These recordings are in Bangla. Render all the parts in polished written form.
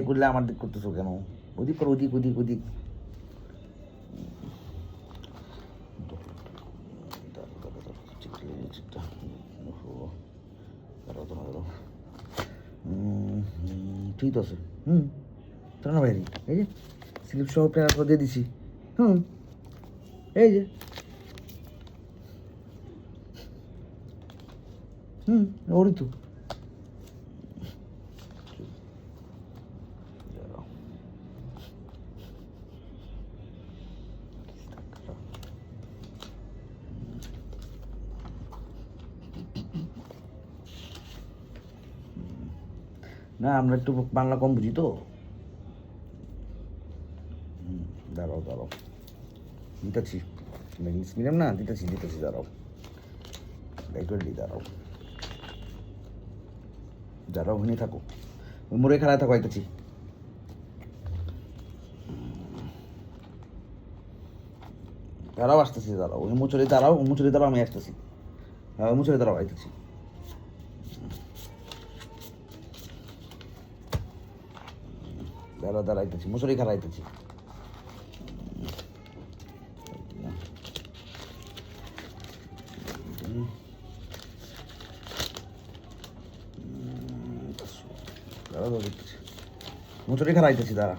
করলে আমার দিক করতেছো কেন? ওদিক করো, ওদিক ওদিক ওদিক। ঠিক আছে। চলো না বাইরে, এই যে স্লিপ সহ প্লেয়ার করে দিয়ে দিছি। এই যে ওরই তো। না আমরা একটু বাংলা কম বুঝি তো। দাঁড়াও দাঁড়াও, দিতেছি। ইংলিশ মিডিয়াম না, দিতেছি দিতেছি, দাঁড়াও রেডি, দাঁড়াও দাঁড়াও, ওখানে থাকো, মোড়ে খেলায় থাকো, আইতেছি। দাঁড়াও আসতেছি, দাঁড়াও ওই মুচুরি দাঁড়াও, মুচুরি দাঁড়াও, আমি আসতেছি। হ্যাঁ মুচুরি দাঁড়াও, আইতেছি। দাঁড়াও দাঁড়াও, আইতেছি, মুচুরি খেলা আইতেছি। দাঁড়াও দাঁড়াও, দেখতেছি, মুচুরি খেলা আইতেছি, দাঁড়া।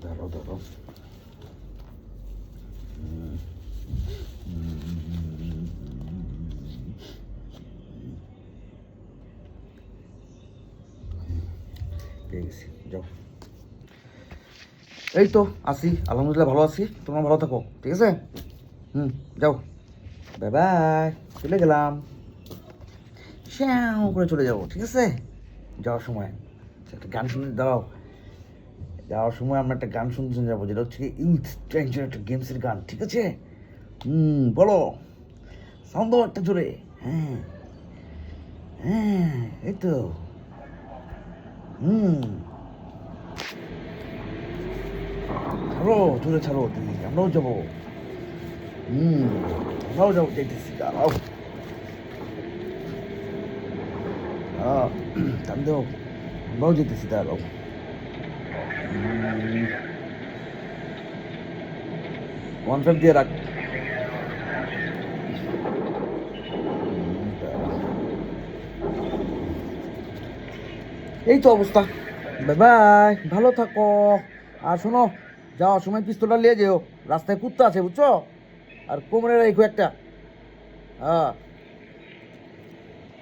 দাঁড়াও দাঁড়াও, পেয়ে গেছি, যাও। এই তো আছি, আলহামদুলিল্লাহ ভালো আছি, তোমরা ভালো থাকো, ঠিক আছে? যাও, বাই বাই, চলে গেলাম, শ্যাও করে চলে যাবো, ঠিক আছে? যাওয়ার সময় একটা গান শুনে দাঁড়াও, যাওয়ার সময় আমরা একটা গান শুনতে যাবো, যেটা হচ্ছে ইউথ ট্রেঞ্জার একটা গেমসের গান, ঠিক আছে? বলো, সাউন্ড দাও একটা জোরে। হ্যাঁ হ্যাঁ, এই তো। ছাড়ো, জোরে ছাড়ো, আমরাও যাবো। আমরাও যাবো, যাইতেছি, দাঁড়াও। টান দেও, আমরাও যেতেছি, দাঁড়াও। 1.5 দিয়ে রাখ। এই তো অবস্থা, বাই বাই, ভালো থাকো। আর শোনো, যাওয়ার সময় পিস্তলটা নিয়ে যেও, রাস্তায় কুত্তা আছে বুঝছো, আর কোমরে রাখো একটা। হ্যাঁ।